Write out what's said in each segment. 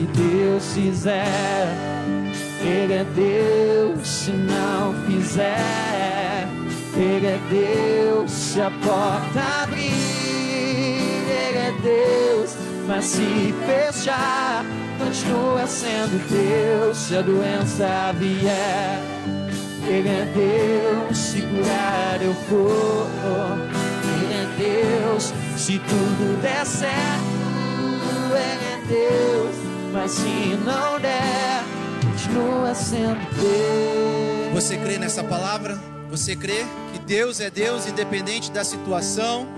se Deus fizer, Ele é Deus. Se não fizer, Ele é Deus. Se a porta abrir, Ele é Deus. Mas se fechar, continua sendo Deus. Se a doença vier, Ele é Deus. Se curar eu for, Ele é Deus. Se tudo der certo, Ele é Deus. Mas se não der, continua sendo Deus. Você crê nessa palavra? Você crê que Deus é Deus independente da situação?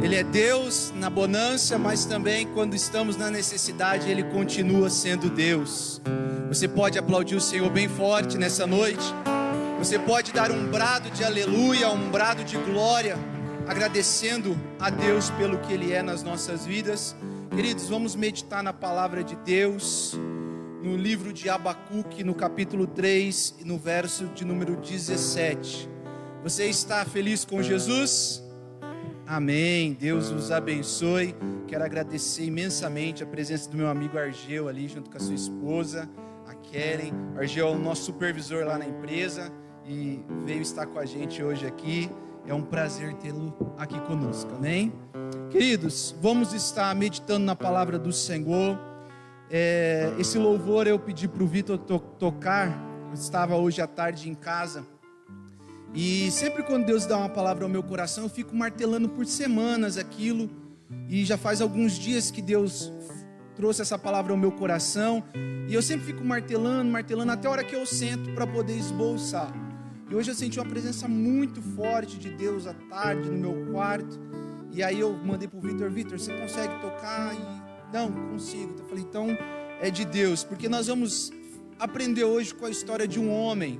Ele é Deus na bonança, mas também quando estamos na necessidade, Ele continua sendo Deus. Você pode aplaudir o Senhor bem forte nessa noite. Você pode dar um brado de aleluia, um brado de glória, agradecendo a Deus pelo que Ele é nas nossas vidas. Queridos, vamos meditar na palavra de Deus, no livro de Abacuque, no capítulo 3, no verso de número 17. Você está feliz com Jesus? Amém, Deus os abençoe. Quero agradecer imensamente a presença do meu amigo Argel ali, junto com a sua esposa, a Keren. Argel é o nosso supervisor lá na empresa e veio estar com a gente hoje aqui. É um prazer tê-lo aqui conosco, amém? Queridos, vamos estar meditando na palavra do Senhor. Esse louvor eu pedi para o Vitor tocar. Eu estava hoje à tarde em casa. E sempre quando Deus dá uma palavra ao meu coração, eu fico martelando por semanas aquilo. E já faz alguns dias que Deus trouxe essa palavra ao meu coração. E eu sempre fico martelando até a hora que eu sento para poder esboçar. E hoje eu senti uma presença muito forte de Deus à tarde no meu quarto. E aí eu mandei para o Vitor, você consegue tocar? E não, consigo. Eu falei, então é de Deus. Porque nós vamos aprender hoje com a história de um homem.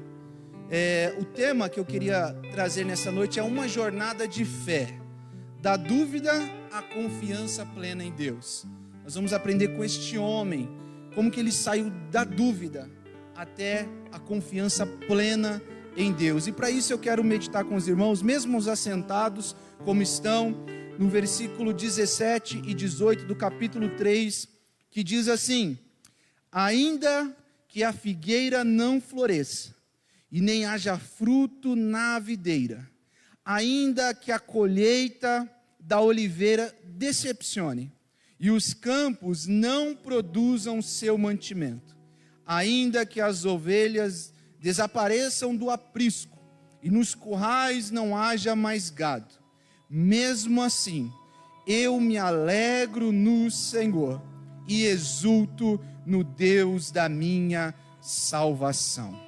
O tema que eu queria trazer nessa noite é uma jornada de fé, da dúvida à confiança plena em Deus. Nós vamos aprender com este homem, como que ele saiu da dúvida até a confiança plena em Deus. E para isso eu quero meditar com os irmãos, mesmo os assentados como estão, no versículo 17 e 18 do capítulo 3, que diz assim: ainda que a figueira não floresça, e nem haja fruto na videira, ainda que a colheita da oliveira decepcione, e os campos não produzam seu mantimento, ainda que as ovelhas desapareçam do aprisco, e nos currais não haja mais gado, mesmo assim, eu me alegro no Senhor, e exulto no Deus da minha salvação.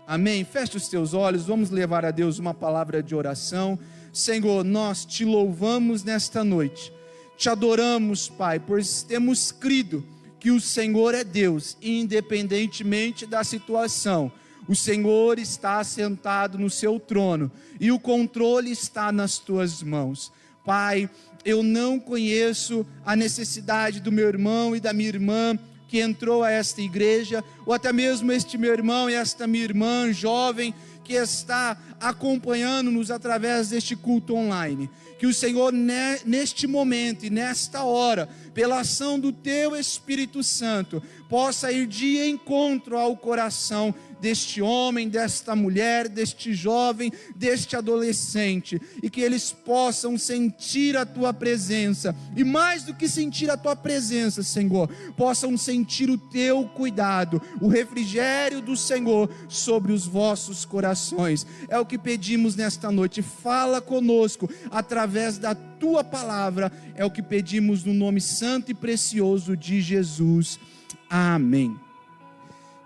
Amém? Feche os teus olhos, vamos levar a Deus uma palavra de oração. Senhor, nós te louvamos nesta noite, te adoramos, Pai, pois temos crido que o Senhor é Deus, independentemente da situação. O Senhor está assentado no seu trono e o controle está nas tuas mãos. Pai, eu não conheço a necessidade do meu irmão e da minha irmã que entrou a esta igreja, ou até mesmo este meu irmão e esta minha irmã jovem que está acompanhando-nos através deste culto online. Que o Senhor neste momento e nesta hora, pela ação do Teu Espírito Santo, possa ir de encontro ao coração deste homem, desta mulher, deste jovem, deste adolescente, e que eles possam sentir a Tua presença, e mais do que sentir a Tua presença, Senhor, possam sentir o Teu cuidado, o refrigério do Senhor sobre os vossos corações. É o que pedimos nesta noite. Fala conosco através da Tua palavra, é o que pedimos no nome santo e precioso de Jesus. Amém.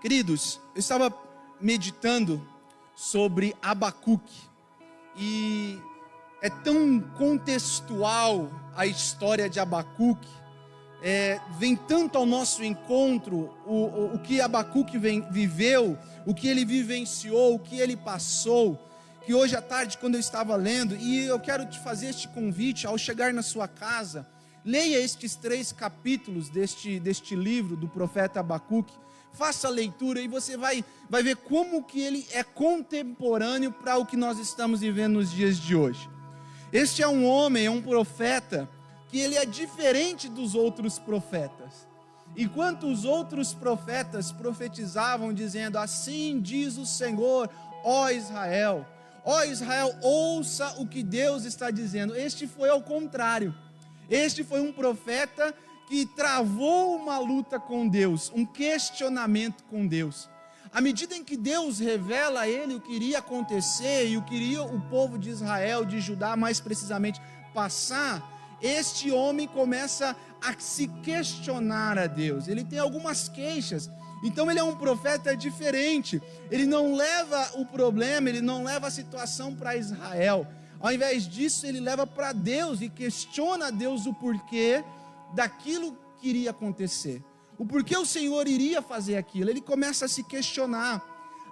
Queridos, eu estava meditando sobre Abacuque e é tão contextual a história de Abacuque, vem tanto ao nosso encontro o que Abacuque viveu, o que ele vivenciou, o que ele passou, que hoje à tarde quando eu estava lendo, e eu quero te fazer este convite, ao chegar na sua casa, leia estes 3 capítulos deste livro do profeta Abacuque, faça a leitura e você vai ver como que ele é contemporâneo para o que nós estamos vivendo nos dias de hoje. Este é um homem, é um profeta, que ele é diferente dos outros profetas. enquanto os outros profetas profetizavam dizendo: assim diz o Senhor, ó Israel, ouça o que Deus está dizendo. Este foi ao contrário. Este foi um profeta que travou uma luta com Deus, um questionamento com Deus. À medida em que Deus revela a ele o que iria acontecer e o que iria o povo de Israel, de Judá mais precisamente, passar, este homem começa a se questionar a Deus. Ele tem algumas queixas. Então ele é um profeta diferente. Ele não leva o problema, ele não leva a situação para Israel. Ao invés disso, ele leva para Deus e questiona a Deus o porquê daquilo que iria acontecer. O porquê o Senhor iria fazer aquilo. Ele começa a se questionar.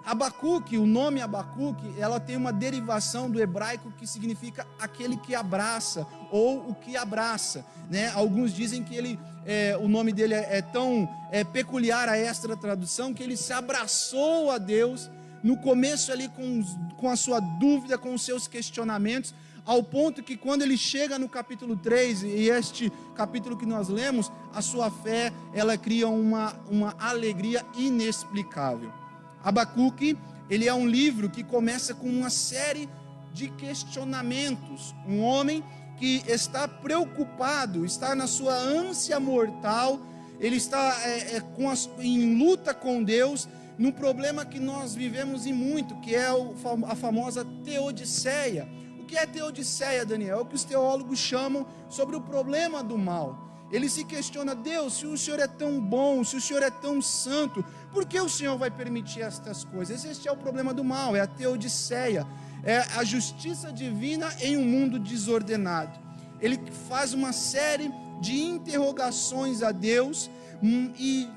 Abacuque, o nome Abacuque, ela tem uma derivação do hebraico que significa aquele que abraça, ou o que abraça, né? Alguns dizem que o nome dele é tão peculiar a esta tradução, que ele se abraçou a Deus no começo ali com a sua dúvida, com os seus questionamentos, ao ponto que quando ele chega no capítulo 3, e este capítulo que nós lemos, a sua fé, ela cria uma alegria inexplicável. Abacuque, ele é um livro que começa com uma série de questionamentos. Um homem que está preocupado, está na sua ânsia mortal, ele está em luta com Deus, num problema que nós vivemos e muito, que é a famosa teodiceia. O que é teodiceia, Daniel? É o que os teólogos chamam sobre o problema do mal. Ele se questiona: Deus, se o Senhor é tão bom, se o Senhor é tão santo, por que o Senhor vai permitir estas coisas? Este é o problema do mal, é a teodiceia, é a justiça divina em um mundo desordenado. Ele faz uma série de interrogações a Deus, e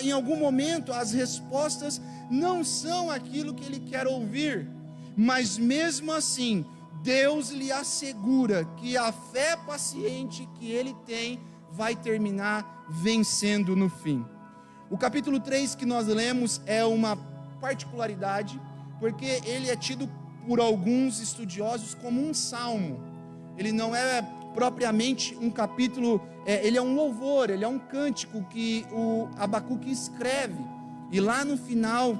em algum momento as respostas não são aquilo que ele quer ouvir, mas mesmo assim Deus lhe assegura que a fé paciente que ele tem vai terminar vencendo no fim. O capítulo 3 que nós lemos é uma particularidade, porque ele é tido por alguns estudiosos como um salmo. Ele não é propriamente um capítulo, ele é um louvor, ele é um cântico que o Abacuque escreve. E lá no final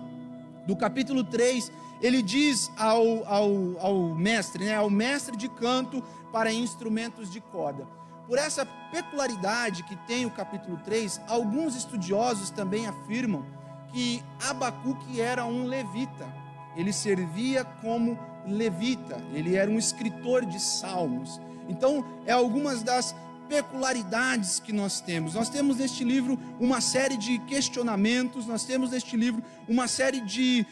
do capítulo 3, ele diz ao mestre, né, ao mestre de canto para instrumentos de corda. Por essa peculiaridade que tem o capítulo 3, alguns estudiosos também afirmam que Abacuque era um levita. Ele servia como levita, ele era um escritor de salmos. Então, algumas das peculiaridades que nós temos. Nós temos neste livro uma série de questionamentos, nós temos neste livro uma série de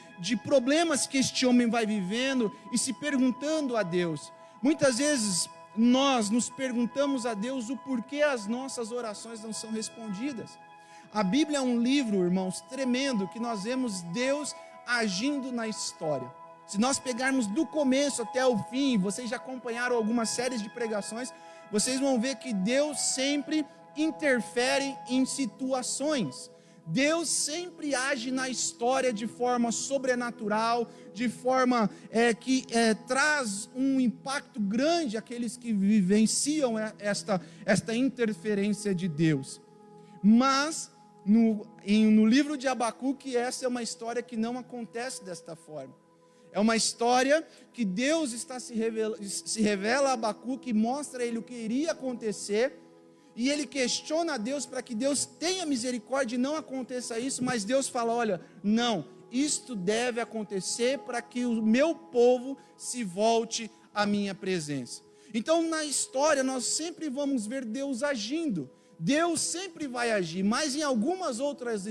problemas que este homem vai vivendo e se perguntando a Deus. Muitas vezes nós nos perguntamos a Deus o porquê as nossas orações não são respondidas. A Bíblia é um livro, irmãos, tremendo, que nós vemos Deus agindo na história. Se nós pegarmos do começo até o fim, vocês já acompanharam algumas séries de pregações, vocês vão ver que Deus sempre interfere em situações. Deus sempre age na história de forma sobrenatural, de forma que traz um impacto grande àqueles que vivenciam esta interferência de Deus. Mas no livro de Abacuque, essa é uma história que não acontece desta forma. É uma história que Deus se revela a Abacuque, mostra a ele o que iria acontecer, e ele questiona a Deus para que Deus tenha misericórdia e não aconteça isso, mas Deus fala: olha, não, isto deve acontecer para que o meu povo se volte à minha presença. Então, na história, nós sempre vamos ver Deus agindo. Deus sempre vai agir, mas em algumas outras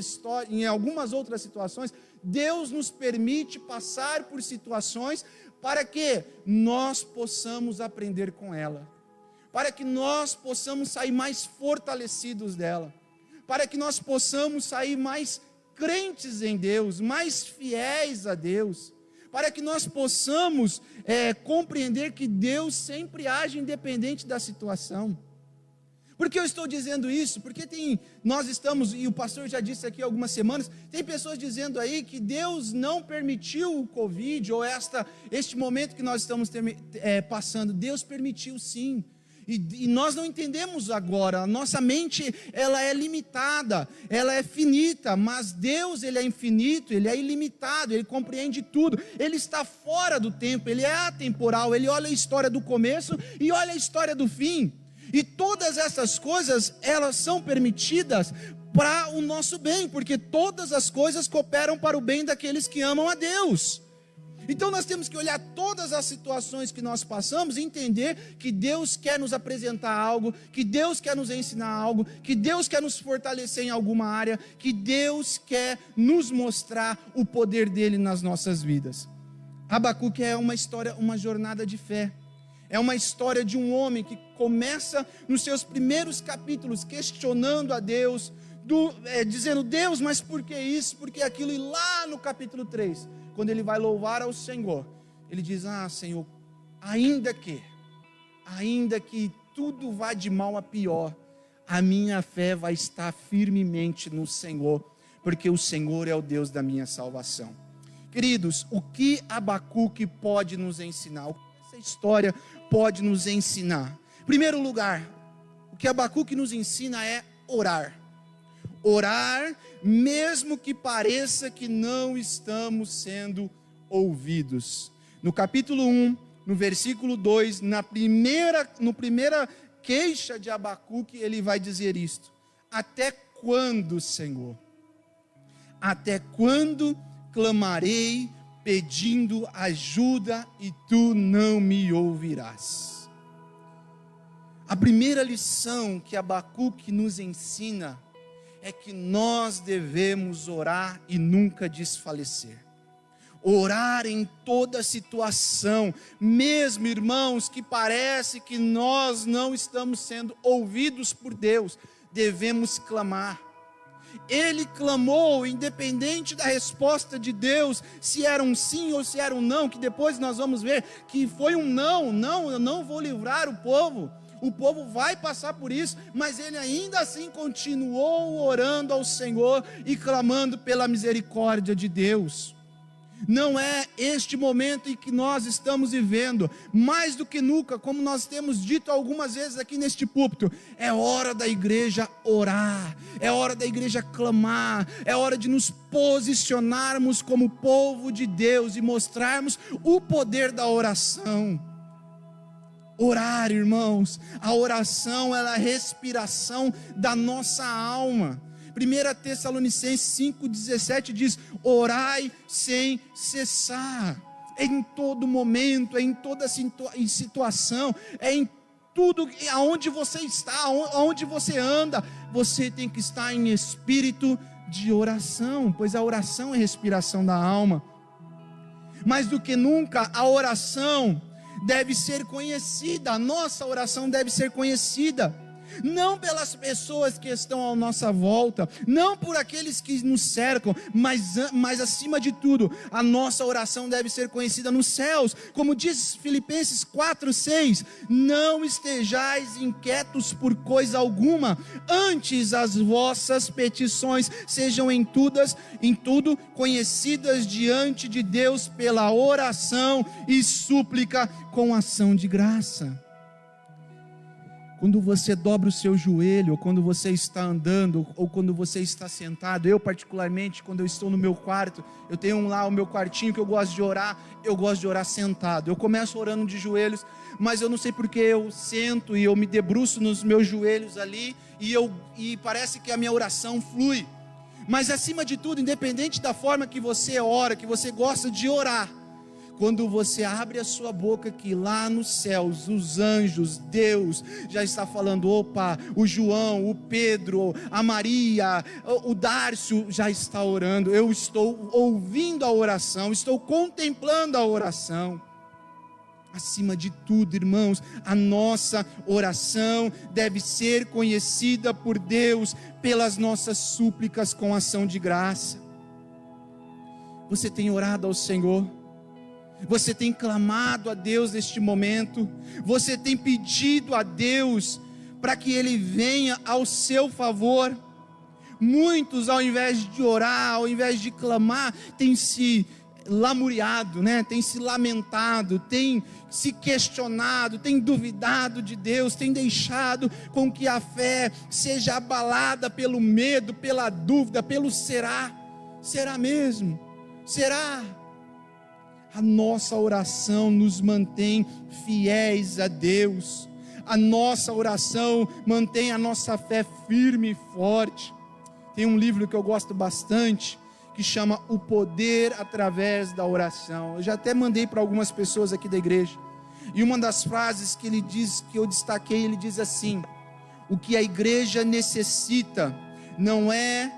situações, Deus nos permite passar por situações para que nós possamos aprender com ela, para que nós possamos sair mais fortalecidos dela, para que nós possamos sair mais crentes em Deus, mais fiéis a Deus, para que nós possamos compreender que Deus sempre age independente da situação. Por que eu estou dizendo isso? Porque nós estamos, e o pastor já disse aqui há algumas semanas, tem pessoas dizendo aí que Deus não permitiu o Covid, ou este momento que nós estamos passando. Deus permitiu sim. E nós não entendemos agora, a nossa mente ela é limitada, ela é finita, mas Deus ele é infinito, ele é ilimitado, ele compreende tudo, ele está fora do tempo, ele é atemporal, ele olha a história do começo e olha a história do fim, e todas essas coisas elas são permitidas para o nosso bem, porque todas as coisas cooperam para o bem daqueles que amam a Deus. Então nós temos que olhar todas as situações que nós passamos e entender que Deus quer nos apresentar algo, que Deus quer nos ensinar algo, que Deus quer nos fortalecer em alguma área, que Deus quer nos mostrar o poder dele nas nossas vidas. Abacuque é uma história, uma jornada de fé. É uma história de um homem que começa nos seus primeiros capítulos questionando a Deus, dizendo: Deus, mas por que isso, por que aquilo? E lá no capítulo 3, quando ele vai louvar ao Senhor, ele diz: Senhor, ainda que tudo vá de mal a pior, a minha fé vai estar firmemente no Senhor, porque o Senhor é o Deus da minha salvação. Queridos, o que Abacuque pode nos ensinar? O que essa história pode nos ensinar? Em primeiro lugar, o que Abacuque nos ensina é orar. Orar, mesmo que pareça que não estamos sendo ouvidos. No capítulo 1, no versículo 2, na primeira queixa de Abacuque, ele vai dizer isto: até quando, Senhor? Até quando clamarei pedindo ajuda e tu não me ouvirás? A primeira lição que Abacuque nos ensina é que nós devemos orar e nunca desfalecer. Orar em toda situação, mesmo, irmãos, que parece que nós não estamos sendo ouvidos por Deus, devemos clamar. Ele clamou, independente da resposta de Deus, se era um sim ou se era um não, que depois nós vamos ver que foi um não, eu não vou livrar o povo vai passar por isso, mas ele ainda assim continuou orando ao Senhor e clamando pela misericórdia de Deus. Não é este momento em que nós estamos vivendo, mais do que nunca, como nós temos dito algumas vezes aqui neste púlpito, é hora da igreja orar, é hora da igreja clamar, é hora de nos posicionarmos como povo de Deus e mostrarmos o poder da oração. Orar, irmãos, a oração ela é a respiração da nossa alma. 1 Tessalonicenses 5,17 diz: orai sem cessar. É em todo momento, é em toda situação, é em tudo, aonde você está, aonde você anda, você tem que estar em espírito de oração, pois a oração é a respiração da alma. Mais do que nunca, a oração deve ser conhecida, a nossa oração deve ser conhecida, não pelas pessoas que estão à nossa volta, não por aqueles que nos cercam, mas acima de tudo, a nossa oração deve ser conhecida nos céus, como diz Filipenses 4:6, não estejais inquietos por coisa alguma, antes as vossas petições sejam em tudo conhecidas diante de Deus pela oração e súplica com ação de graça. Quando você dobra o seu joelho, ou quando você está andando, ou quando você está sentado, eu particularmente, quando eu estou no meu quarto, eu tenho lá o meu quartinho que eu gosto de orar sentado. Eu começo orando de joelhos, mas eu não sei porque eu sento e eu me debruço nos meus joelhos ali, e parece que a minha oração flui. Mas acima de tudo, independente da forma que você ora, que você gosta de orar, quando você abre a sua boca, que lá nos céus, os anjos, Deus já está falando: opa, o João, o Pedro, a Maria, o Dárcio já está orando, eu estou ouvindo a oração, estou contemplando a oração. Acima de tudo, irmãos, a nossa oração deve ser conhecida por Deus pelas nossas súplicas com ação de graça. Você tem orado ao Senhor? Você tem clamado a Deus neste momento? Você tem pedido a Deus para que Ele venha ao seu favor? Muitos, ao invés de orar, ao invés de clamar, têm se lamuriado, né? Tem se lamentado, tem se questionado, tem duvidado de Deus, tem deixado com que a fé seja abalada pelo medo, pela dúvida, pelo será mesmo? Será? A nossa oração nos mantém fiéis a Deus. A nossa oração mantém a nossa fé firme e forte. Tem um livro que eu gosto bastante, que chama O Poder Através da Oração. Eu já até mandei para algumas pessoas aqui da igreja. E uma das frases que ele diz, que eu destaquei, ele diz assim: o que a igreja necessita não é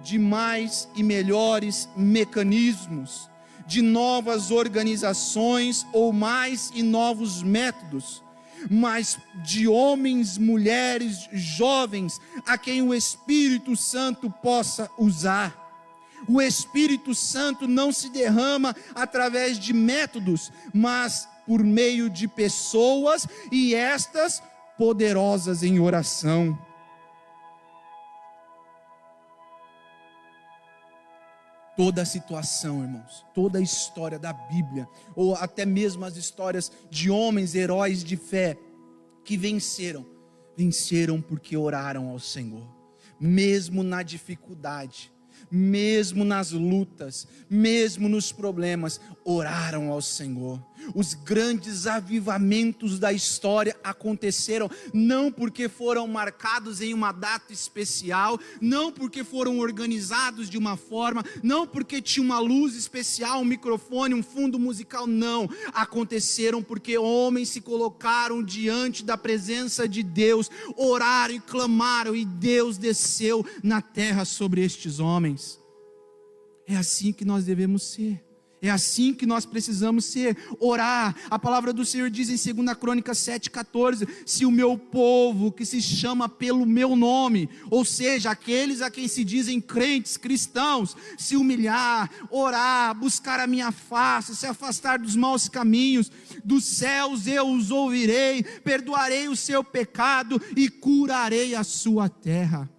de mais e melhores mecanismos, de novas organizações ou mais e novos métodos, mas de homens, mulheres, jovens, a quem o Espírito Santo possa usar. O Espírito Santo não se derrama através de métodos, mas por meio de pessoas, e estas poderosas em oração. Toda a situação, irmãos, toda a história da Bíblia, ou até mesmo as histórias de homens, heróis de fé, que venceram porque oraram ao Senhor, mesmo na dificuldade, mesmo nas lutas, mesmo nos problemas, oraram ao Senhor. Os grandes avivamentos da história aconteceram não porque foram marcados em uma data especial, não porque foram organizados de uma forma, não porque tinha uma luz especial, um microfone, um fundo musical, não. Aconteceram porque homens se colocaram diante da presença de Deus, oraram e clamaram, e Deus desceu na terra sobre estes homens. É assim que nós devemos ser. É assim que nós precisamos ser, orar. A palavra do Senhor diz em 2 Crônicas 7,14: se o meu povo, que se chama pelo meu nome, ou seja, aqueles a quem se dizem crentes, cristãos, se humilhar, orar, buscar a minha face, se afastar dos maus caminhos, dos céus eu os ouvirei, perdoarei o seu pecado e curarei a sua terra.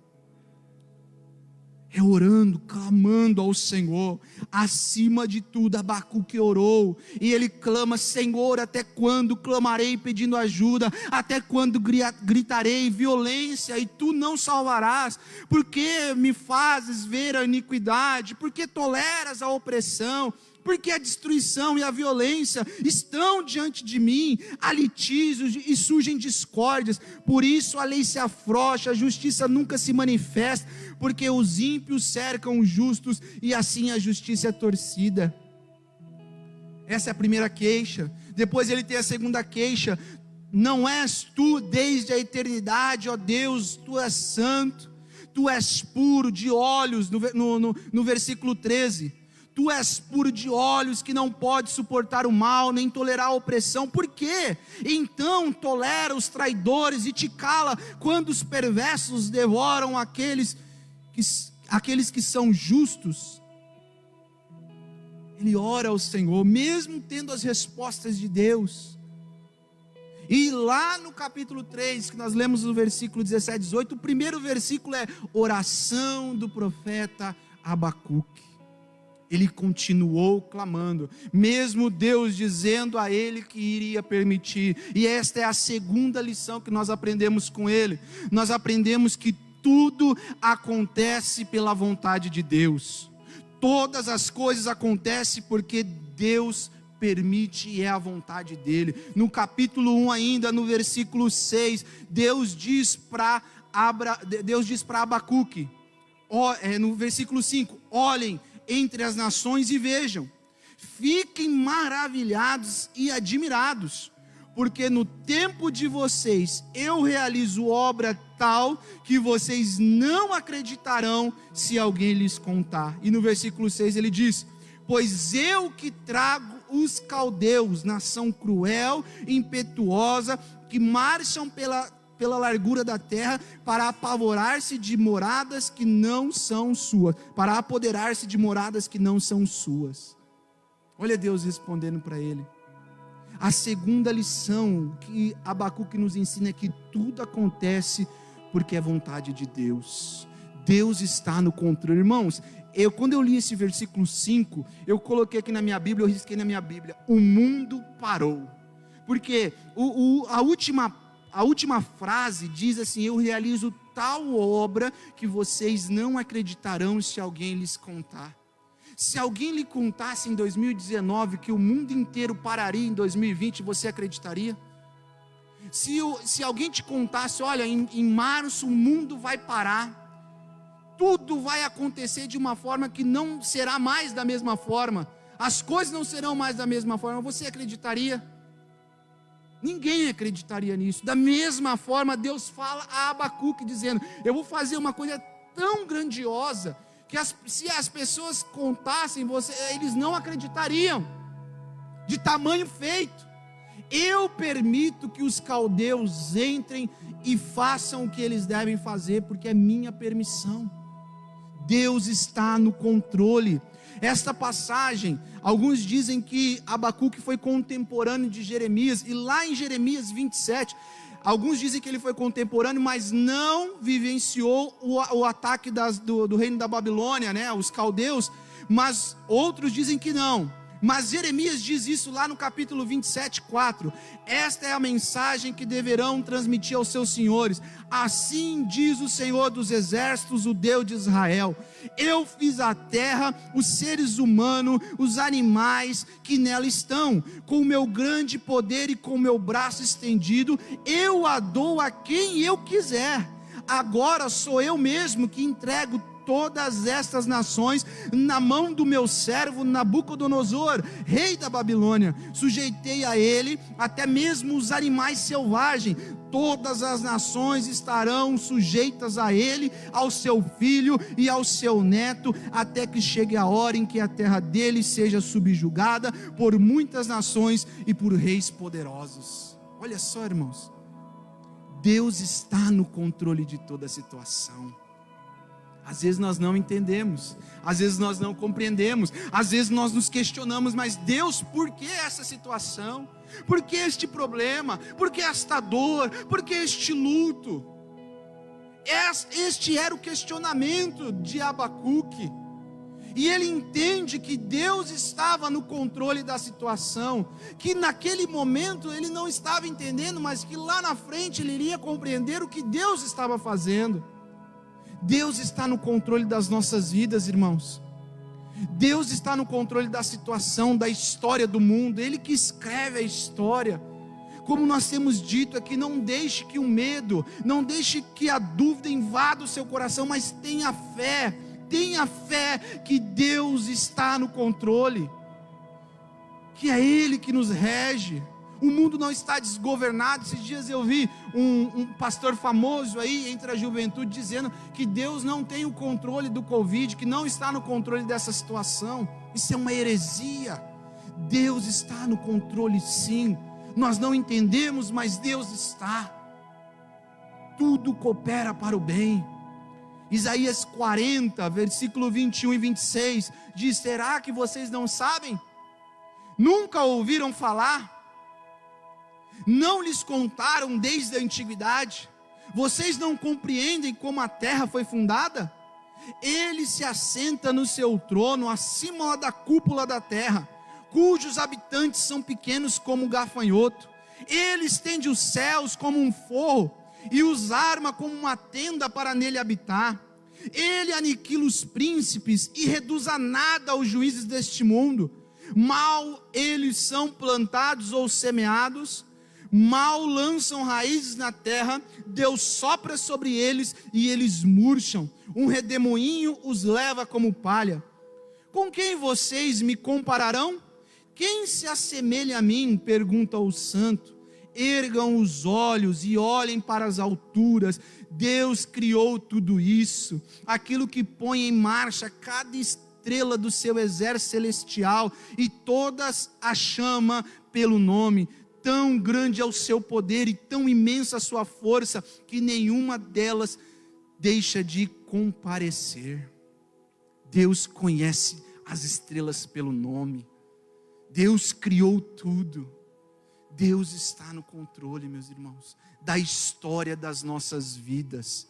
É orando, clamando ao Senhor. Acima de tudo, Abacuque orou, e ele clama: Senhor, até quando clamarei pedindo ajuda? Até quando gritarei violência e tu não salvarás? Por que me fazes ver a iniquidade? Por que toleras a opressão? Porque a destruição e a violência estão diante de mim, há litígios e surgem discórdias, por isso a lei se afrouxa, a justiça nunca se manifesta, porque os ímpios cercam os justos, e assim a justiça é torcida. Essa é a primeira queixa. Depois ele tem a segunda queixa: não és tu desde a eternidade, ó Deus, tu és santo, tu és puro de olhos, no versículo 13, tu és puro de olhos, que não pode suportar o mal, nem tolerar a opressão. Por quê? Então tolera os traidores e te cala quando os perversos devoram aqueles que são justos. Ele ora ao Senhor, mesmo tendo as respostas de Deus. E lá no capítulo 3, que nós lemos no versículo 17 e 18, o primeiro versículo é oração do profeta Abacuque. Ele continuou clamando, mesmo Deus dizendo a ele que iria permitir. E esta é a segunda lição que nós aprendemos com ele. Nós aprendemos que tudo acontece pela vontade de Deus. Todas as coisas acontecem porque Deus permite, e é a vontade dele. No capítulo 1 ainda, no versículo 6, Deus diz para Abacuque, no versículo 5, olhem entre as nações e vejam, fiquem maravilhados e admirados, porque no tempo de vocês eu realizo obra tal que vocês não acreditarão se alguém lhes contar. E no versículo 6 ele diz: pois eu que trago os caldeus, nação cruel, impetuosa, que marcham pela largura da terra, para apavorar-se de moradas que não são suas, para apoderar-se de moradas que não são suas. Olha Deus respondendo para ele. A segunda lição que Abacuque nos ensina é que tudo acontece porque é vontade de Deus. Deus está no controle. Irmãos, quando eu li esse versículo 5, eu coloquei aqui na minha Bíblia, eu risquei na minha Bíblia: o mundo parou. Porque a última frase diz assim: eu realizo tal obra que vocês não acreditarão se alguém lhes contar. Se alguém lhe contasse em 2019 que o mundo inteiro pararia em 2020, você acreditaria? Se alguém te contasse: olha, em março o mundo vai parar, tudo vai acontecer de uma forma que não será mais da mesma forma, as coisas não serão mais da mesma forma, você acreditaria? Ninguém acreditaria nisso. Da mesma forma, Deus fala a Abacuque dizendo: eu vou fazer uma coisa tão grandiosa que se as pessoas contassem, eles não acreditariam, de tamanho feito. Eu permito que os caldeus entrem e façam o que eles devem fazer, porque é minha permissão. Deus está no controle. Esta passagem, alguns dizem que Abacuque foi contemporâneo de Jeremias, e lá em Jeremias 27, alguns dizem que ele foi contemporâneo, mas não vivenciou o ataque do reino da Babilônia, né, os caldeus, mas outros dizem que não. Mas Jeremias diz isso lá no capítulo 27:4. Esta é a mensagem que deverão transmitir aos seus senhores: assim diz o Senhor dos exércitos, o Deus de Israel: eu fiz a terra, os seres humanos, os animais que nela estão, com o meu grande poder e com o meu braço estendido, eu a dou a quem eu quiser. Agora sou eu mesmo que entrego todas estas nações na mão do meu servo Nabucodonosor, rei da Babilônia. Sujeitei a ele até mesmo os animais selvagens. Todas as nações estarão sujeitas a ele, ao seu filho e ao seu neto, até que chegue a hora em que a terra dele seja subjugada por muitas nações e por reis poderosos. Olha só, irmãos, Deus está no controle de toda a situação. Às vezes nós não entendemos, às vezes nós não compreendemos, às vezes nós nos questionamos: mas Deus, por que essa situação? Por que este problema? Por que esta dor? Por que este luto? Este era o questionamento de Abacuque. E ele entende que Deus estava no controle da situação, que naquele momento ele não estava entendendo, mas que lá na frente ele iria compreender o que Deus estava fazendo. Deus está no controle das nossas vidas, irmãos. Deus está no controle da situação, da história do mundo. Ele que escreve a história. Como nós temos dito aqui, não deixe que o medo, não deixe que a dúvida invada o seu coração, mas tenha fé que Deus está no controle, que é Ele que nos rege. O mundo não está desgovernado. Esses dias eu vi um pastor famoso aí entre a juventude dizendo que Deus não tem o controle do Covid, que não está no controle dessa situação. Isso é uma heresia. Deus está no controle, sim. Nós não entendemos, mas Deus está. Tudo coopera para o bem. Isaías 40, versículo 21 e 26 diz: será que vocês não sabem? Nunca ouviram falar? Não lhes contaram desde a antiguidade? Vocês não compreendem como a terra foi fundada? Ele se assenta no seu trono, acima da cúpula da terra, cujos habitantes são pequenos como um gafanhoto. Ele estende os céus como um forro, e os arma como uma tenda para nele habitar. Ele aniquila os príncipes e reduz a nada os juízes deste mundo. Mal eles são plantados ou semeados, mal lançam raízes na terra, Deus sopra sobre eles e eles murcham. Um redemoinho os leva como palha. Com quem vocês me compararão? Quem se assemelha a mim? Pergunta o santo. Ergam os olhos e olhem para as alturas. Deus criou tudo isso, aquilo que põe em marcha cada estrela do seu exército celestial, e todas a chama pelo nome. Tão grande é o seu poder e tão imensa a sua força, que nenhuma delas deixa de comparecer. Deus conhece as estrelas pelo nome. Deus criou tudo. Deus está no controle, meus irmãos, da história das nossas vidas.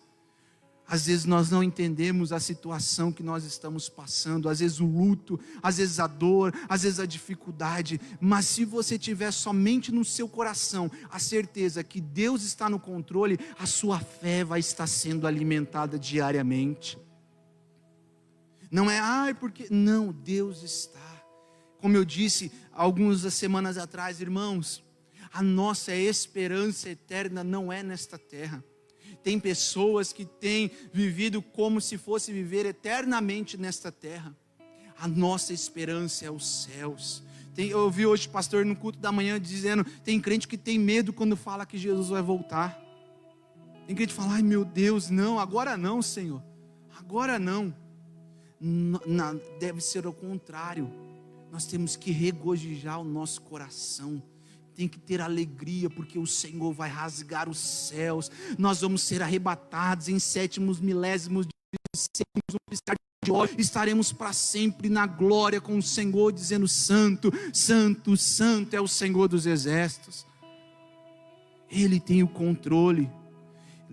Às vezes nós não entendemos a situação que nós estamos passando, às vezes o luto, às vezes a dor, às vezes a dificuldade, mas se você tiver somente no seu coração a certeza que Deus está no controle, a sua fé vai estar sendo alimentada diariamente. Não é, porque... Não, Deus está. Como eu disse algumas semanas atrás, irmãos, a nossa esperança eterna não é nesta terra. Tem pessoas que têm vivido como se fosse viver eternamente nesta terra. A nossa esperança é os céus. Eu ouvi hoje o pastor no culto da manhã dizendo, tem crente que tem medo quando fala que Jesus vai voltar. Tem crente que fala, ai meu Deus, não, agora não, Senhor. Agora não. Deve ser o contrário. Nós temos que regozijar o nosso coração. Tem que ter alegria, porque o Senhor vai rasgar os céus. Nós vamos ser arrebatados em sétimos milésimos de sétimos, no piscar de olhos. Estaremos para sempre na glória com o Senhor, dizendo: Santo, Santo, Santo é o Senhor dos exércitos. Ele tem o controle.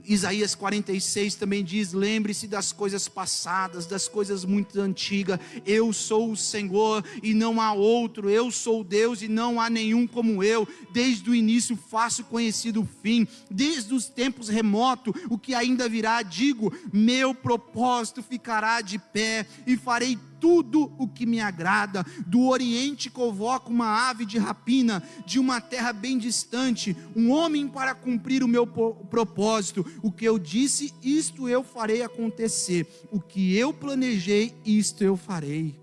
Isaías 46 também diz: lembre-se das coisas passadas, das coisas muito antigas. Eu sou o Senhor e não há outro. Eu sou Deus e não há nenhum como eu. Desde o início faço conhecido o fim. Desde os tempos remotos, o que ainda virá, digo: meu propósito ficará de pé e farei tudo o que me agrada. Do Oriente convoco uma ave de rapina, de uma terra bem distante, um homem para cumprir o meu propósito. O que eu disse, isto eu farei acontecer. O que eu planejei, isto eu farei.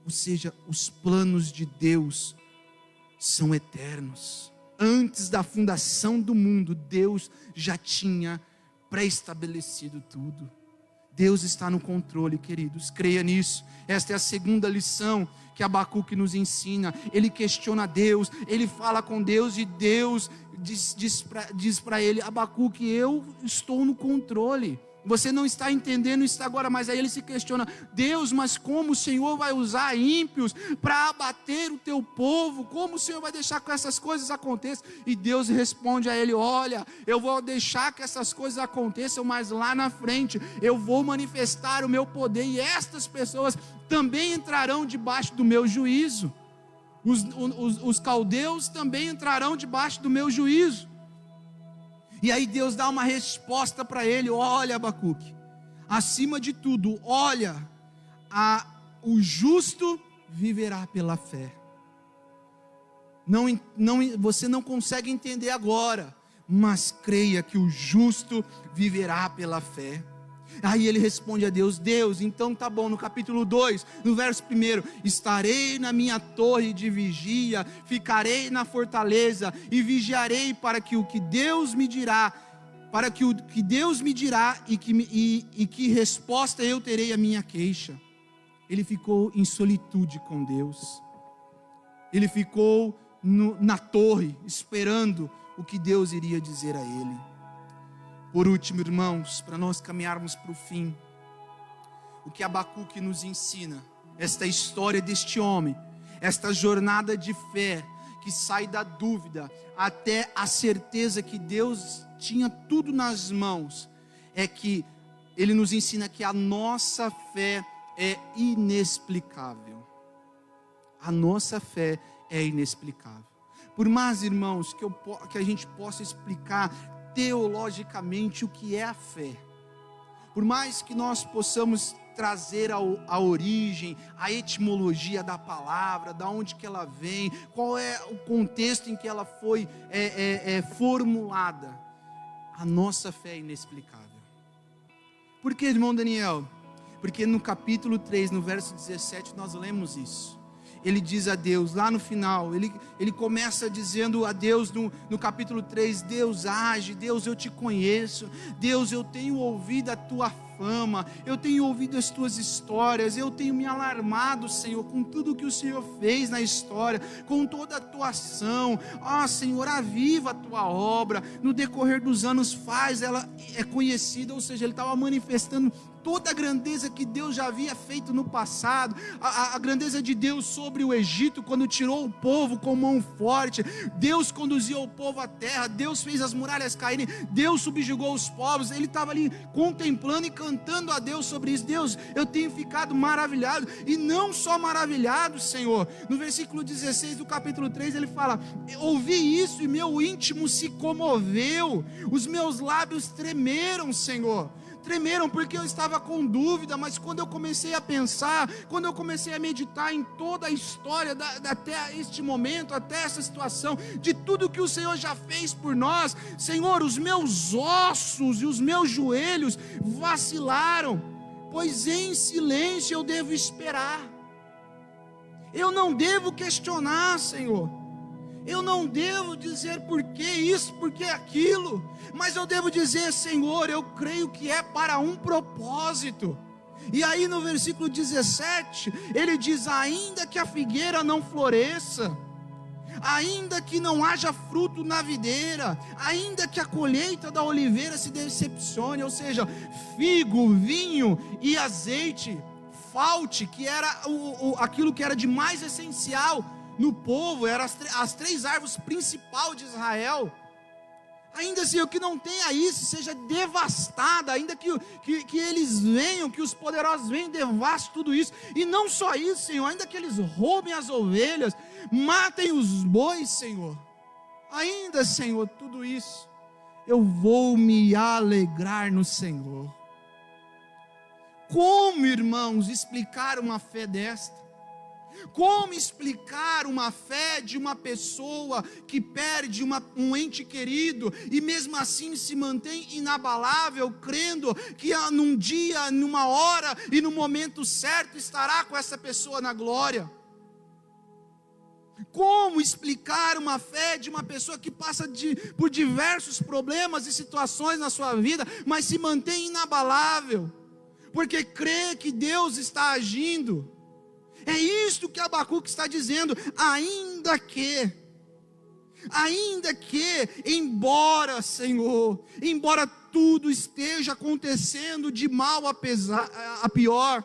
Ou seja, os planos de Deus são eternos. Antes da fundação do mundo, Deus já tinha pré-estabelecido tudo. Deus está no controle, queridos, creia nisso. Esta é a segunda lição que Abacuque nos ensina. Ele questiona Deus, ele fala com Deus e Deus diz para ele: Abacuque, eu estou no controle. Você não está entendendo isso agora, mas aí ele se questiona: Deus, mas como o Senhor vai usar ímpios para abater o teu povo? Como o Senhor vai deixar que essas coisas aconteçam? E Deus responde a ele: olha, eu vou deixar que essas coisas aconteçam, mas lá na frente eu vou manifestar o meu poder, e estas pessoas também entrarão debaixo do meu juízo. Os caldeus também entrarão debaixo do meu juízo. E aí Deus dá uma resposta para ele: olha, Abacuque, acima de tudo, olha, o justo viverá pela fé. Você não consegue entender agora, mas creia que o justo viverá pela fé. Aí ele responde a Deus: Deus, então tá bom. No capítulo 2, no verso 1: estarei na minha torre de vigia, ficarei na fortaleza e vigiarei para que o que Deus me dirá, e que resposta eu terei à minha queixa. Ele ficou em solitude com Deus. Ele ficou na torre, esperando o que Deus iria dizer a ele. Por último, irmãos, para nós caminharmos para o fim, o que Abacuque nos ensina, esta história deste homem, esta jornada de fé, que sai da dúvida até a certeza que Deus tinha tudo nas mãos, é que ele nos ensina que a nossa fé é inexplicável. A nossa fé é inexplicável. Por mais, irmãos, que a gente possa explicar teologicamente o que é a fé, por mais que nós possamos trazer a origem, a etimologia da palavra, da onde que ela vem, qual é o contexto em que ela foi formulada, a nossa fé é inexplicável. Por que, irmão Daniel? Porque no capítulo 3, no verso 17, nós lemos isso. Ele diz a Deus, lá no final, ele começa dizendo a Deus no capítulo 3, Deus age, Deus eu te conheço, Deus eu tenho ouvido a tua fama, eu tenho ouvido as tuas histórias, eu tenho me alarmado, Senhor, com tudo que o Senhor fez na história, com toda a tua ação. Senhor, aviva a tua obra, no decorrer dos anos ela é conhecida, ou seja, ele estava manifestando toda a grandeza que Deus já havia feito no passado, a grandeza de Deus sobre o Egito, quando tirou o povo com mão forte, Deus conduziu o povo à terra, Deus fez as muralhas caírem, Deus subjugou os povos, ele estava ali contemplando e cantando a Deus sobre isso. Deus, eu tenho ficado maravilhado, e não só maravilhado, Senhor. No versículo 16 do capítulo 3 ele fala: ouvi isso e meu íntimo se comoveu, os meus lábios tremeram, Senhor. Tremeram porque eu estava com dúvida, mas quando eu comecei a pensar, quando eu comecei a meditar em toda a história até este momento, até essa situação, de tudo que o Senhor já fez por nós, Senhor, os meus ossos e os meus joelhos vacilaram, pois em silêncio eu devo esperar. Eu não devo questionar, Senhor. Eu não devo dizer por que isso, por que aquilo, mas eu devo dizer: Senhor, eu creio que é para um propósito. E aí no versículo 17, ele diz: ainda que a figueira não floresça, ainda que não haja fruto na videira, ainda que a colheita da oliveira se decepcione, ou seja, figo, vinho e azeite falte, que era aquilo que era de mais essencial no povo, eram as 3 árvores principais de Israel, ainda assim, o que não tenha isso, seja devastada, ainda que eles venham, que os poderosos venham e devastem tudo isso, e não só isso, Senhor, ainda que eles roubem as ovelhas, matem os bois, Senhor, ainda, Senhor, tudo isso, eu vou me alegrar no Senhor. Como, irmãos, explicar uma fé desta? Como explicar uma fé de uma pessoa que perde um ente querido e mesmo assim se mantém inabalável, crendo que num dia, numa hora e no momento certo estará com essa pessoa na glória? Como explicar uma fé de uma pessoa que passa por diversos problemas e situações na sua vida, mas se mantém inabalável, porque crê que Deus está agindo? É isto que Abacuque está dizendo: ainda que, embora, Senhor, embora tudo esteja acontecendo de mal a pior,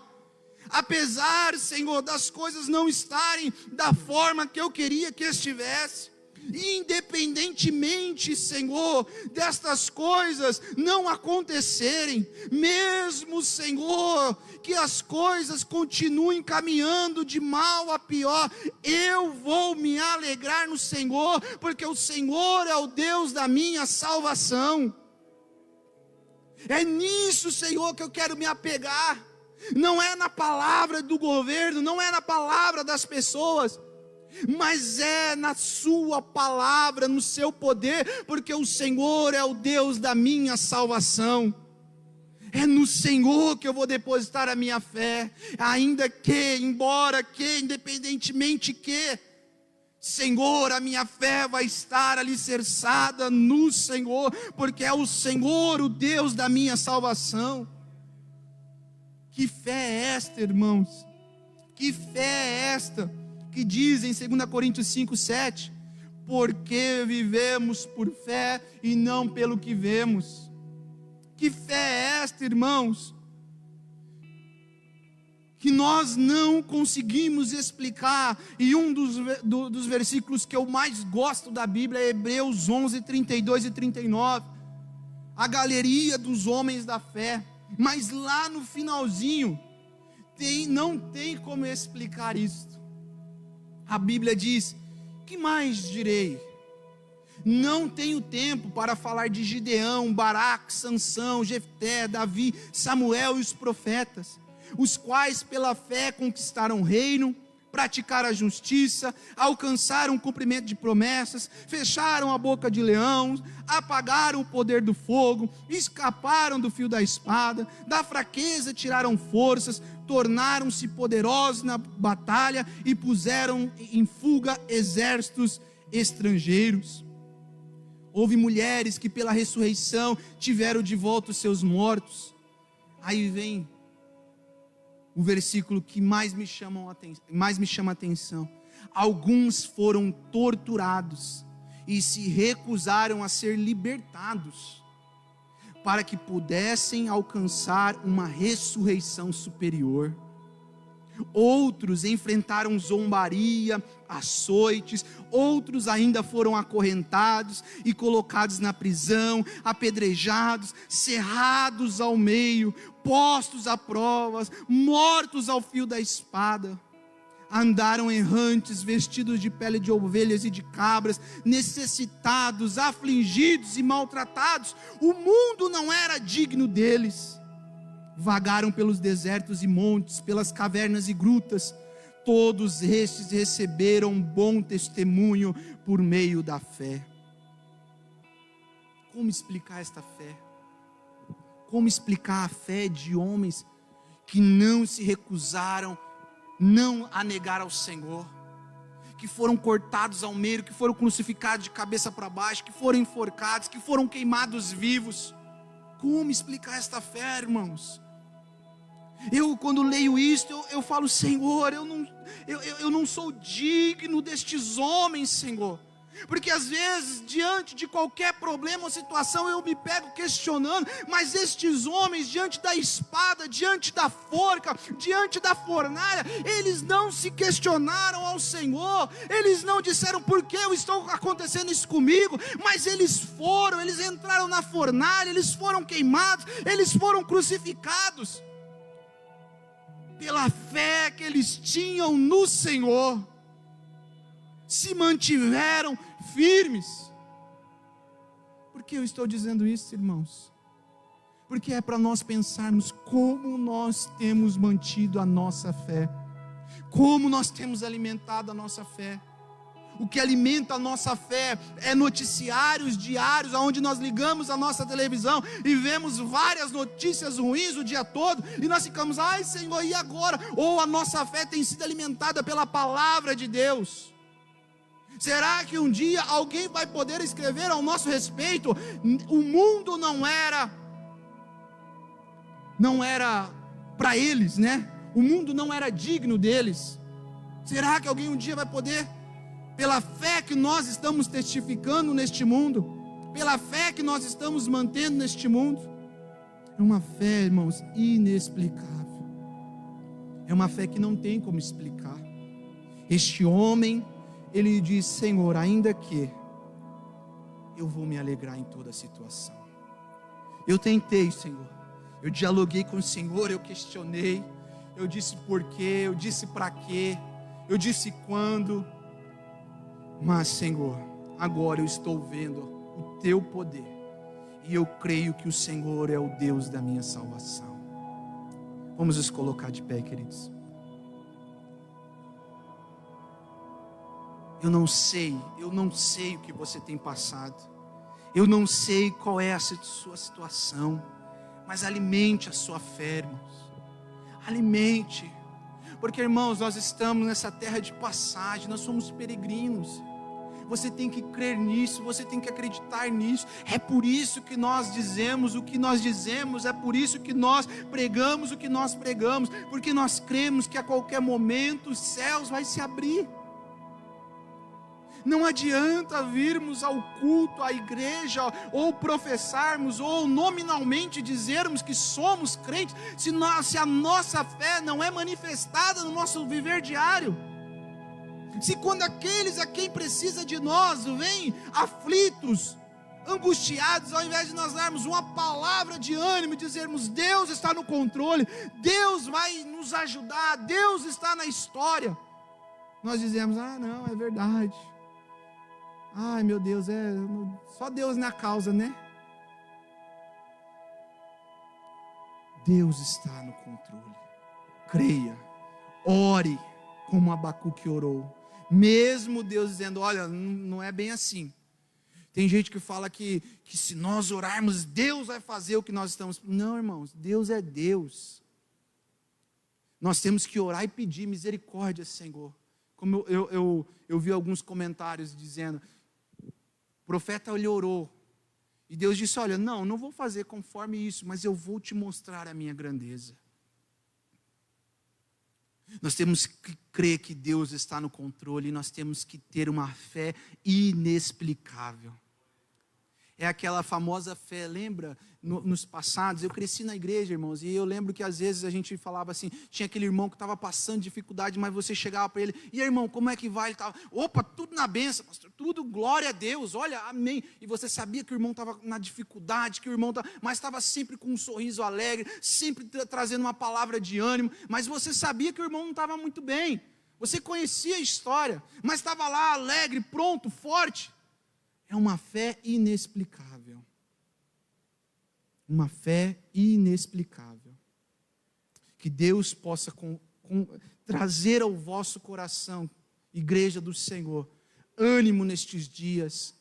apesar, Senhor, das coisas não estarem da forma que eu queria que estivesse, independentemente, Senhor, destas coisas não acontecerem, mesmo, Senhor, que as coisas continuem caminhando de mal a pior, eu vou me alegrar no Senhor, porque o Senhor é o Deus da minha salvação. É nisso, Senhor, que eu quero me apegar, não é na palavra do governo, não é na palavra das pessoas, mas é na sua palavra, no seu poder, porque o Senhor é o Deus da minha salvação. É no Senhor que eu vou depositar a minha fé, ainda que, embora que, independentemente que, Senhor, a minha fé vai estar alicerçada no Senhor, porque é o Senhor o Deus da minha salvação. Que fé é esta, irmãos? Que fé é esta? Que diz em 2 Coríntios 5:7, porque vivemos por fé e não pelo que vemos. Que fé é esta, irmãos? Que nós não conseguimos explicar, e um dos versículos que eu mais gosto da Bíblia é Hebreus 11, 32 e 39, a galeria dos homens da fé, mas lá no finalzinho, não tem como explicar isso. A Bíblia diz: que mais direi? Não tenho tempo para falar de Gideão, Baraque, Sansão, Jefté, Davi, Samuel e os profetas, os quais pela fé conquistaram o reino, praticaram a justiça, alcançaram o cumprimento de promessas, fecharam a boca de leão, apagaram o poder do fogo, escaparam do fio da espada, da fraqueza tiraram forças, tornaram-se poderosos na batalha e puseram em fuga exércitos estrangeiros. Houve mulheres que pela ressurreição tiveram de volta os seus mortos. Aí vem o versículo que mais me chama a atenção. Alguns foram torturados e se recusaram a ser libertados. para que pudessem alcançar uma ressurreição superior. Outros enfrentaram zombaria, açoites, outros ainda foram acorrentados e colocados na prisão, apedrejados, cerrados ao meio, postos a provas, mortos ao fio da espada. Andaram errantes, vestidos de pele de ovelhas e de cabras, necessitados, afligidos e maltratados. O mundo não era digno deles. Vagaram pelos desertos e montes, pelas cavernas e grutas. Todos estes receberam bom testemunho por meio da fé. Como explicar esta fé? Como explicar a fé de homens que não se recusaram não a negar ao Senhor, que foram cortados ao meio, que foram crucificados de cabeça para baixo, que foram enforcados, que foram queimados vivos? Como explicar esta fé, irmãos? Eu, quando leio isto, eu falo: Senhor, eu não sou digno destes homens, Senhor. Porque às vezes, diante de qualquer problema ou situação, eu me pego questionando: mas estes homens, diante da espada, diante da forca, diante da fornalha, eles não se questionaram ao Senhor, eles não disseram: por que está acontecendo isso comigo? Mas eles entraram na fornalha, eles foram queimados, eles foram crucificados, pela fé que eles tinham no Senhor, se mantiveram firmes. Por que eu estou dizendo isso, irmãos? Porque é para nós pensarmos como nós temos mantido a nossa fé, como nós temos alimentado a nossa fé. O que alimenta a nossa fé é noticiários diários, onde nós ligamos a nossa televisão e vemos várias notícias ruins o dia todo, e nós ficamos: ai Senhor, e agora? Ou a nossa fé tem sido alimentada pela palavra de Deus? Será que um dia alguém vai poder escrever ao nosso respeito: o mundo não era para eles, né? O mundo não era digno deles. Será que alguém um dia vai poder, pela fé que nós estamos testificando neste mundo, pela fé que nós estamos mantendo neste mundo? É uma fé, irmãos, inexplicável. É uma fé que não tem como explicar. Este homem, ele diz: Senhor, ainda que eu vou me alegrar em toda a situação. Eu tentei, Senhor, eu dialoguei com o Senhor, eu questionei, eu disse por quê, eu disse para quê, eu disse quando. Mas, Senhor, agora eu estou vendo o Teu poder, e eu creio que o Senhor é o Deus da minha salvação. Vamos nos colocar de pé, queridos. Eu não sei o que você tem passado, eu não sei qual é a sua situação, mas alimente a sua fé, irmãos, alimente, porque, irmãos, nós estamos nessa terra de passagem, nós somos peregrinos. Você tem que crer nisso, você tem que acreditar nisso. É por isso que nós dizemos o que nós dizemos, é por isso que nós pregamos o que nós pregamos, porque nós cremos que a qualquer momento os céus vai se abrir. Não adianta virmos ao culto, à igreja, ou professarmos, ou nominalmente dizermos que somos crentes, se a nossa fé não é manifestada no nosso viver diário. Se quando aqueles a quem precisa de nós vêm aflitos, angustiados, ao invés de nós darmos uma palavra de ânimo e dizermos: Deus está no controle, Deus vai nos ajudar, Deus está na história, nós dizemos: ah, não, é verdade. Ai, meu Deus, só Deus na causa, né? Deus está no controle. Creia, ore como Abacuque orou. Mesmo Deus dizendo: olha, não é bem assim. Tem gente que fala que se nós orarmos, Deus vai fazer o que nós estamos. Não, irmãos, Deus é Deus. Nós temos que orar e pedir misericórdia, Senhor. Como eu vi alguns comentários dizendo: o profeta ele orou, e Deus disse: olha, não vou fazer conforme isso, mas eu vou te mostrar a minha grandeza. Nós temos que crer que Deus está no controle, e nós temos que ter uma fé inexplicável. É aquela famosa fé, lembra? Nos passados, eu cresci na igreja, irmãos, e eu lembro que às vezes a gente falava assim, tinha aquele irmão que estava passando dificuldade, mas você chegava para ele, e aí, irmão, como é que vai? Ele estava, opa, tudo na bênção, pastor, tudo, glória a Deus, olha, amém. E você sabia que o irmão estava na dificuldade, que o irmão mas estava sempre com um sorriso alegre, sempre trazendo uma palavra de ânimo, mas você sabia que o irmão não estava muito bem, você conhecia a história, mas estava lá alegre, pronto, forte. É uma fé inexplicável. Uma fé inexplicável. Que Deus possa trazer ao vosso coração, igreja do Senhor, ânimo nestes dias,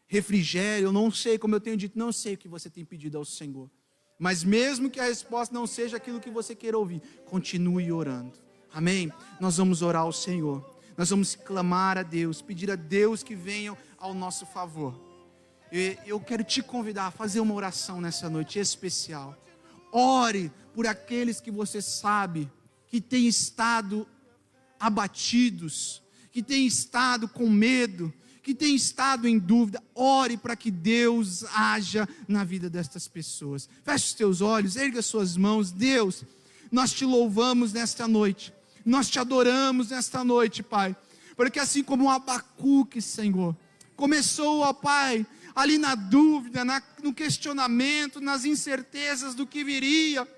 refrigério. Eu não sei, como eu tenho dito, não sei o que você tem pedido ao Senhor. Mas mesmo que a resposta não seja aquilo que você queira ouvir, continue orando. Amém? Nós vamos orar ao Senhor. Nós vamos clamar a Deus, pedir a Deus que venham ao nosso favor. Eu quero te convidar a fazer uma oração nessa noite especial. Ore por aqueles que você sabe que têm estado abatidos, que têm estado com medo, que têm estado em dúvida. Ore para que Deus haja na vida destas pessoas. Feche os teus olhos, erga as suas mãos. Deus, nós te louvamos nesta noite. Nós te adoramos nesta noite, Pai. Porque assim como o Abacuque, Senhor, começou, ó Pai, ali na dúvida, no questionamento, nas incertezas do que viria.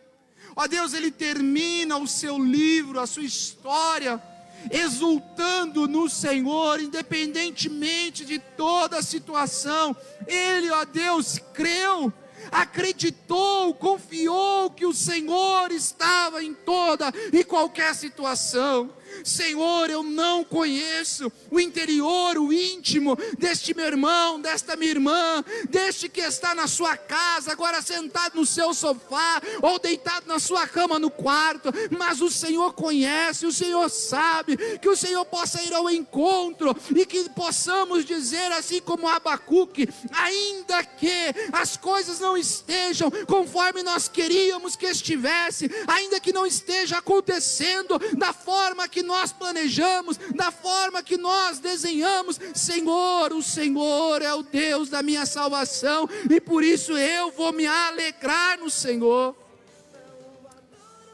Ó Deus, ele termina o seu livro, a sua história, exultando no Senhor, independentemente de toda a situação. Ele, ó Deus, creu, acreditou, confiou que o Senhor estava em toda e qualquer situação. Senhor, eu não conheço o interior, o íntimo deste meu irmão, desta minha irmã, deste que está na sua casa, agora sentado no seu sofá, ou deitado na sua cama no quarto, mas o Senhor conhece, o Senhor sabe, que o Senhor possa ir ao encontro, e que possamos dizer assim como Abacuque, ainda que as coisas não estejam conforme nós queríamos que estivesse, ainda que não esteja acontecendo da forma que nós planejamos, da forma que nós desenhamos, Senhor, o Senhor é o Deus da minha salvação, e por isso eu vou me alegrar no Senhor,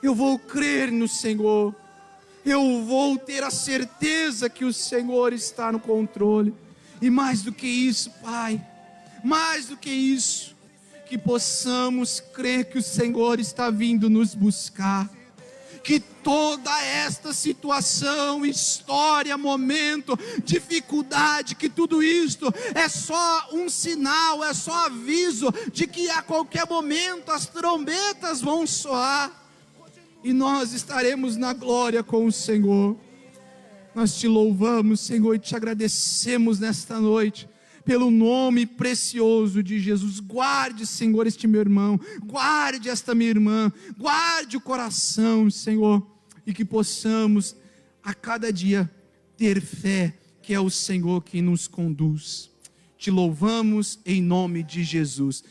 eu vou crer no Senhor, eu vou ter a certeza que o Senhor está no controle. E mais do que isso, Pai, mais do que isso, que possamos crer que o Senhor está vindo nos buscar, que toda esta situação, história, momento, dificuldade, que tudo isto é só um sinal, é só aviso de que a qualquer momento as trombetas vão soar e nós estaremos na glória com o Senhor. Nós te louvamos, Senhor, e te agradecemos nesta noite pelo nome precioso de Jesus. Guarde, Senhor, este meu irmão, guarde esta minha irmã, guarde o coração, Senhor, e que possamos a cada dia ter fé, que é o Senhor que nos conduz. Te louvamos em nome de Jesus.